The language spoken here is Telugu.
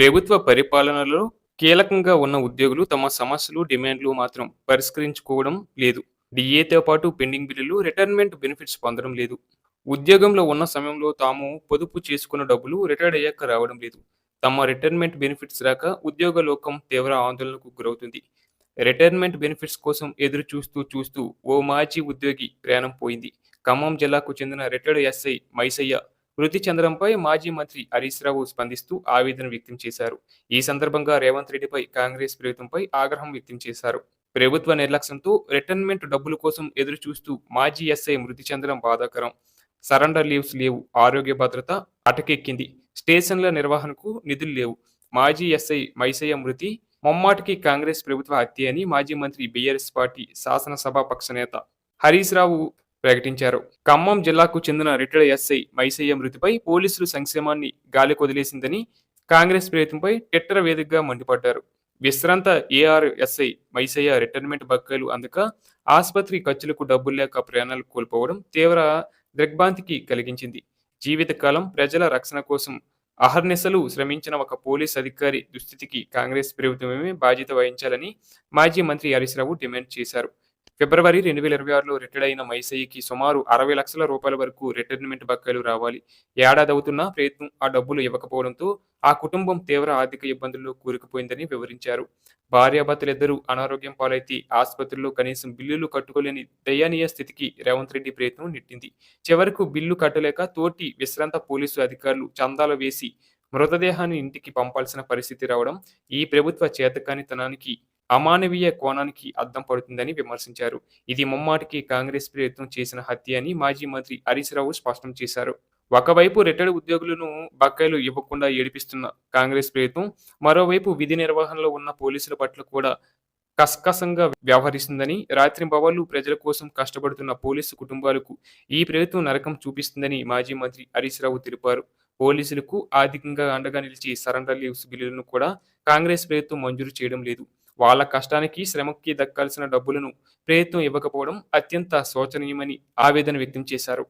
ప్రభుత్వ పరిపాలనలో కీలకంగా ఉన్న ఉద్యోగులు తమ సమస్యలు, డిమాండ్లు మాత్రం పరిష్కరించుకోవడం లేదు. డీఏతో పాటు పెండింగ్ బిల్లులు, రిటైర్మెంట్ బెనిఫిట్స్ పొందడం లేదు. ఉద్యోగంలో ఉన్న సమయంలో తాము పొదుపు చేసుకున్న డబ్బులు రిటైర్డ్ అయ్యాక రావడం లేదు. తమ రిటైర్మెంట్ బెనిఫిట్స్ రాక ఉద్యోగ లోకం తీవ్ర ఆందోళనకు గురవుతుంది. రిటైర్మెంట్ బెనిఫిట్స్ కోసం ఎదురు చూస్తూ చూస్తూ ఓ మాజీ ఉద్యోగి ప్రాణం పోయింది. ఖమ్మం జిల్లాకు చెందిన రిటైర్డ్ ఎస్ఐ మైసయ్య మృతి చెందడంపై మాజీ మంత్రి హరీష్ రావు స్పందిస్తూ ఆవేదన వ్యక్తం చేశారు. ఈ సందర్భంగా రేవంత్ రెడ్డిపై కాంగ్రెస్ ప్రభుత్వంపై ఆగ్రహం వ్యక్తం చేశారు. ప్రభుత్వ నిర్లక్ష్యంతో రిటైర్మెంట్ డబ్బుల కోసం ఎదురు చూస్తూ మాజీ ఎస్ఐ మృతి చెందడం బాధాకరం. సరెండర్ లీవ్స్ లేవు, ఆరోగ్య భద్రత అటకెక్కింది, స్టేషన్ల నిర్వహణకు నిధులు లేవు. మాజీ ఎస్ఐ మైసయ్య మృతి ముమ్మాటికి కాంగ్రెస్ ప్రభుత్వ హత్య అని మాజీ మంత్రి బీఆర్ఎస్ పార్టీ శాసనసభాపక్ష నేత హరీష్ రావు ప్రకటించారు. ఖమ్మం జిల్లాకు చెందిన రిటైర్డ్ ఎస్ఐ మైసయ్య మృతిపై పోలీసులు సంక్షేమాన్ని గాలికొదిలేసిందని కాంగ్రెస్ ప్రభుత్వంపై ట్విట్టర్ వేదికగా మండిపడ్డారు. విశ్రాంత ఏఆర్ ఎస్ఐ మైసయ్య రిటైర్మెంట్ బకాయిలు అందక ఆసుపత్రి ఖర్చులకు డబ్బులు లేక ప్రాణాలు కోల్పోవడం తీవ్ర దిగ్భ్రాంతికి కలిగించింది. జీవితకాలం ప్రజల రక్షణ కోసం అహర్నిశలు శ్రమించిన ఒక పోలీస్ అధికారి దుస్థితికి కాంగ్రెస్ ప్రభుత్వమే బాధ్యత వహించాలని మాజీ మంత్రి హరీష్ రావు డిమాండ్ చేశారు. ఫిబ్రవరి 2026లో రిటైర్డ్ అయిన మైసయ్యకి సుమారు 60 లక్షల రూపాయల వరకు రిటైర్మెంట్ బకాయిలు రావాలి. ఏడాది అవుతున్నా ప్రయత్నం ఆ డబ్బులు ఇవ్వకపోవడంతో ఆ కుటుంబం తీవ్ర ఆర్థిక ఇబ్బందుల్లో కూరుకుపోయిందని వివరించారు. భార్యాభర్తలిద్దరూ అనారోగ్యం పాలైతే ఆసుపత్రిలో కనీసం బిల్లులు కట్టుకోలేని దయనీయ స్థితికి రేవంత్ రెడ్డి ప్రయత్నం నెట్టింది. చివరకు బిల్లు కట్టలేక తోటి విశ్రాంత పోలీసు అధికారులు చందాలు వేసి మృతదేహాన్ని ఇంటికి పంపాల్సిన పరిస్థితి రావడం ఈ ప్రభుత్వ చేతకానితనానికి, అమానవీయ కోణానికి అద్దం పడుతుందని విమర్శించారు. ఇది ముమ్మాటికి కాంగ్రెస్ ప్రభుత్వం చేసిన హత్య అని మాజీ మంత్రి హరీష్ రావు స్పష్టం చేశారు. ఒకవైపు రిటైర్డ్ ఉద్యోగులను బకాయిలు ఇవ్వకుండా ఏడిపిస్తున్న కాంగ్రెస్ ప్రభుత్వం, మరోవైపు విధి నిర్వహణలో ఉన్న పోలీసుల పట్ల కూడా కస్కసంగా వ్యవహరిస్తుందని, రాత్రింబవళ్లు ప్రజల కోసం కష్టపడుతున్న పోలీసు కుటుంబాలకు ఈ ప్రభుత్వం నరకం చూపిస్తుందని మాజీ మంత్రి హరీష్ రావు తెలిపారు. పోలీసులకు ఆర్థికంగా అండగా నిలిచి సరెండర్ లీవ్స్ బిల్లులను కూడా కాంగ్రెస్ ప్రభుత్వం మంజూరు చేయడం లేదు. వాళ్ళ కష్టానికి, శ్రమకి దక్కాల్సిన డబ్బులను ప్రభుత్వం ఇవ్వకపోవడం అత్యంత శోచనీయమని ఆవేదన వ్యక్తం చేశారు.